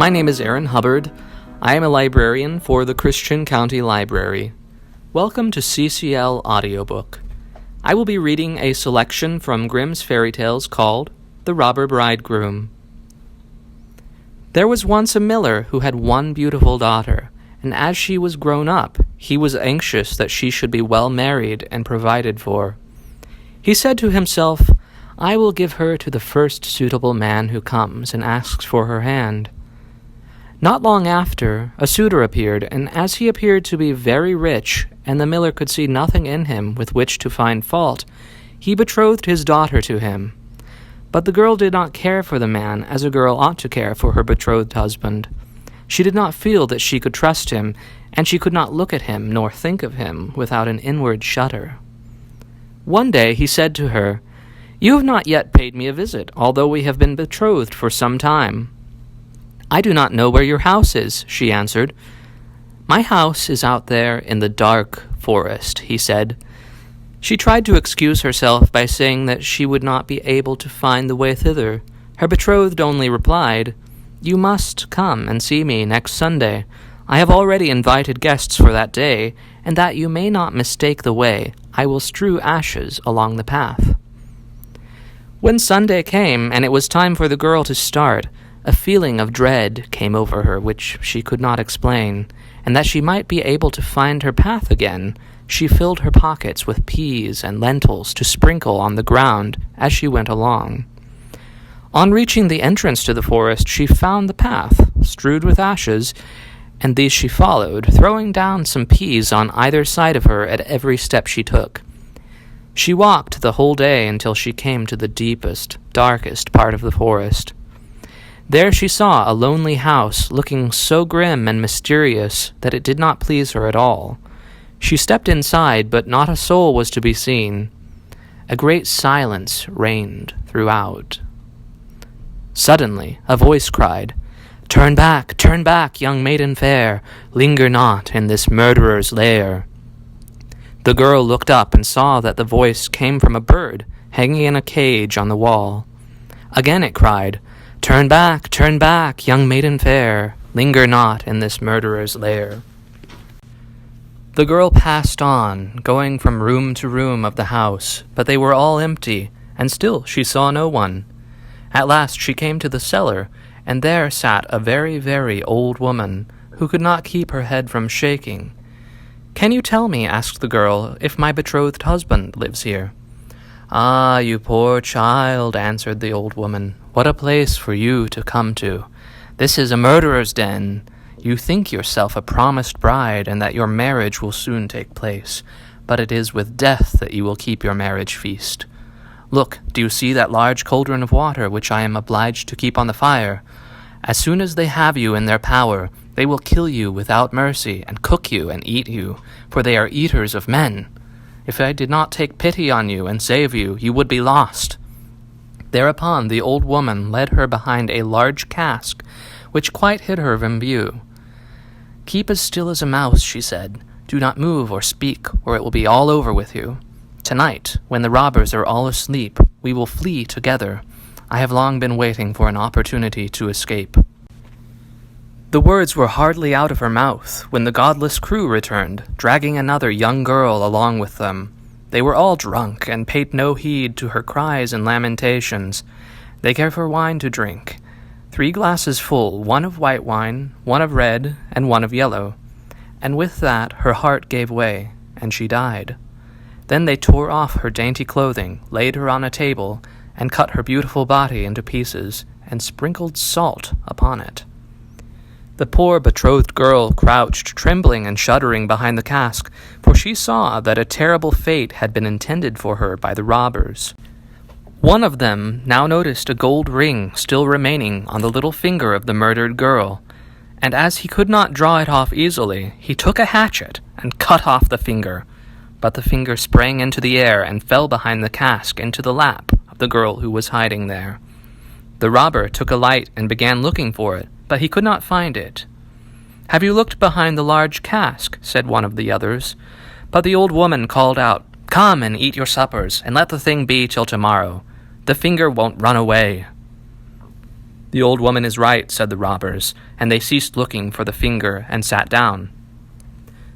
My name is Aaron Hubbard. I am a librarian for the Christian County Library. Welcome to CCL Audiobook. I will be reading a selection from Grimm's fairy tales called The Robber Bridegroom. There was once a miller who had one beautiful daughter, and as she was grown up, he was anxious that she should be well married and provided for. He said to himself, "I will give her to the first suitable man who comes and asks for her hand." Not long after, a suitor appeared, and as he appeared to be very rich, and the miller could see nothing in him with which to find fault, he betrothed his daughter to him. But the girl did not care for the man as a girl ought to care for her betrothed husband. She did not feel that she could trust him, and she could not look at him nor think of him without an inward shudder. One day he said to her, "You have not yet paid me a visit, although we have been betrothed for some time." "I do not know where your house is," she answered. "My house is out there in the dark forest," he said. She tried to excuse herself by saying that she would not be able to find the way thither. Her betrothed only replied, "You must come and see me next Sunday. I have already invited guests for that day, and that you may not mistake the way, I will strew ashes along the path." When Sunday came, and it was time for the girl to start, a feeling of dread came over her which she could not explain, and that she might be able to find her path again, she filled her pockets with peas and lentils to sprinkle on the ground as she went along. On reaching the entrance to the forest, she found the path, strewed with ashes, and these she followed, throwing down some peas on either side of her at every step she took. She walked the whole day until she came to the deepest, darkest part of the forest. There she saw a lonely house looking so grim and mysterious that it did not please her at all. She stepped inside, but not a soul was to be seen. A great silence reigned throughout. Suddenly a voice cried, turn back, young maiden fair, linger not in this murderer's lair." The girl looked up and saw that the voice came from a bird hanging in a cage on the wall. Again it cried, turn back, young maiden fair, linger not in this murderer's lair." The girl passed on, going from room to room of the house, but they were all empty, and still she saw no one. At last she came to the cellar, and there sat a very, very old woman, who could not keep her head from shaking. "Can you tell me," asked the girl, "if my betrothed husband lives here?" "Ah, you poor child," answered the old woman, "what a place for you to come to. This is a murderer's den. You think yourself a promised bride, and that your marriage will soon take place, but it is with death that you will keep your marriage feast. Look, do you see that large cauldron of water which I am obliged to keep on the fire? As soon as they have you in their power, they will kill you without mercy, and cook you and eat you, for they are eaters of men. If I did not take pity on you and save you, you would be lost." Thereupon the old woman led her behind a large cask, which quite hid her from view. "Keep as still as a mouse," she said. "Do not move or speak, or it will be all over with you. Tonight, when the robbers are all asleep, we will flee together. I have long been waiting for an opportunity to escape." The words were hardly out of her mouth when the godless crew returned, dragging another young girl along with them. They were all drunk and paid no heed to her cries and lamentations. They gave her wine to drink, 3 glasses full, 1 of white wine, 1 of red, and 1 of yellow. And with that her heart gave way, and she died. Then they tore off her dainty clothing, laid her on a table, and cut her beautiful body into pieces, and sprinkled salt upon it. The poor betrothed girl crouched, trembling and shuddering behind the cask, for she saw that a terrible fate had been intended for her by the robbers. One of them now noticed a gold ring still remaining on the little finger of the murdered girl, and as he could not draw it off easily, he took a hatchet and cut off the finger. But the finger sprang into the air and fell behind the cask into the lap of the girl who was hiding there. The robber took a light and began looking for it, but he could not find it. "Have you looked behind the large cask?" said one of the others. But the old woman called out, "Come and eat your suppers, and let the thing be till tomorrow. The finger won't run away." "The old woman is right," said the robbers, and they ceased looking for the finger and sat down.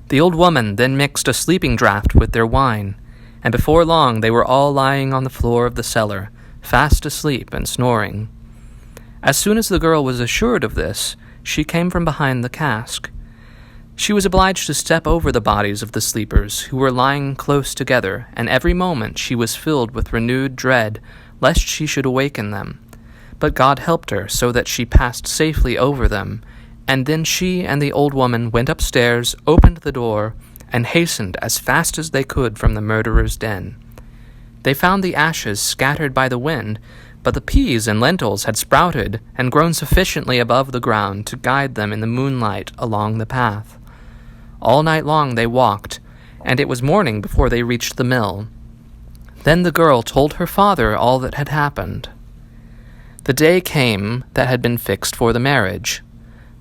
The old woman then mixed a sleeping draught with their wine, and before long they were all lying on the floor of the cellar, fast asleep and snoring. As soon as the girl was assured of this, she came from behind the cask. She was obliged to step over the bodies of the sleepers, who were lying close together, and every moment she was filled with renewed dread, lest she should awaken them. But God helped her, so that she passed safely over them, and then she and the old woman went upstairs, opened the door, and hastened as fast as they could from the murderer's den. They found the ashes scattered by the wind, but the peas and lentils had sprouted and grown sufficiently above the ground to guide them in the moonlight along the path. All night long they walked, and it was morning before they reached the mill. Then the girl told her father all that had happened. The day came that had been fixed for the marriage.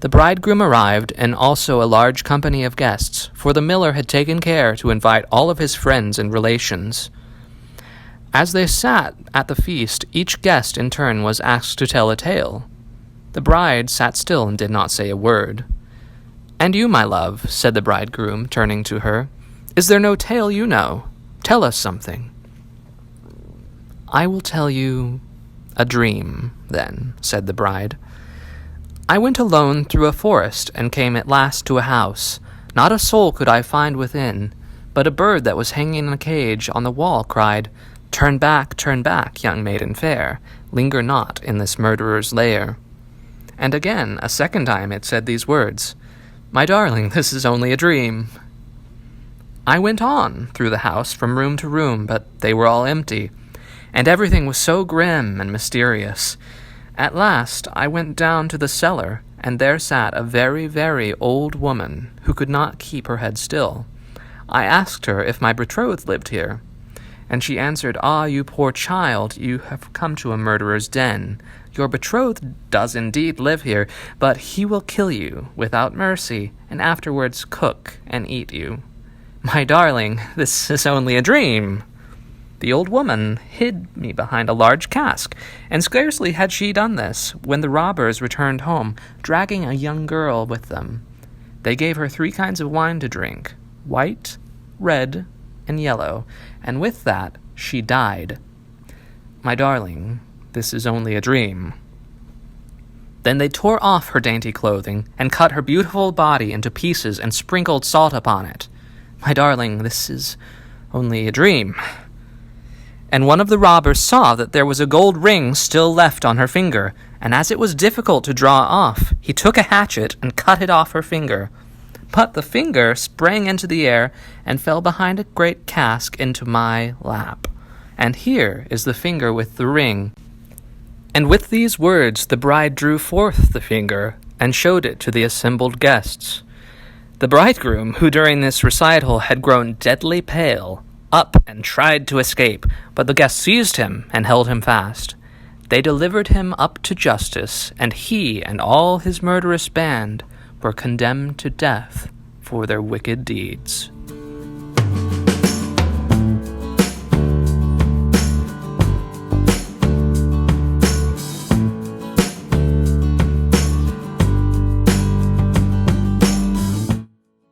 The bridegroom arrived, and also a large company of guests, for the miller had taken care to invite all of his friends and relations. As they sat at the feast, each guest in turn was asked to tell a tale. The bride sat still and did not say a word. "And you, my love," said the bridegroom, turning to her, "is there no tale you know? Tell us something." "I will tell you a dream, then," said the bride. "I went alone through a forest and came at last to a house. Not a soul could I find within, but a bird that was hanging in a cage on the wall cried, 'Turn back, young maiden fair, linger not in this murderer's lair.' And again, a second time, it said these words, 'My darling, this is only a dream.' I went on through the house from room to room, but they were all empty, and everything was so grim and mysterious. At last I went down to the cellar, and there sat a very, very old woman who could not keep her head still. I asked her if my betrothed lived here, and she answered, 'Ah, you poor child, you have come to a murderer's den. Your betrothed does indeed live here, but he will kill you without mercy, and afterwards cook and eat you. My darling, this is only a dream.' The old woman hid me behind a large cask, and scarcely had she done this when the robbers returned home, dragging a young girl with them. They gave her 3 kinds of wine to drink, white, red, and yellow, and with that she died. My darling, this is only a dream." Then they tore off her dainty clothing and cut her beautiful body into pieces and sprinkled salt upon it. My darling, this is only a dream. And one of the robbers saw that there was a gold ring still left on her finger, and as it was difficult to draw off, he took a hatchet and cut it off her finger. But the finger sprang into the air and fell behind a great cask into my lap. And here is the finger with the ring. And with these words the bride drew forth the finger and showed it to the assembled guests. The bridegroom, who during this recital had grown deadly pale, up and tried to escape, but the guests seized him and held him fast. They delivered him up to justice, and he and all his murderous band were condemned to death for their wicked deeds.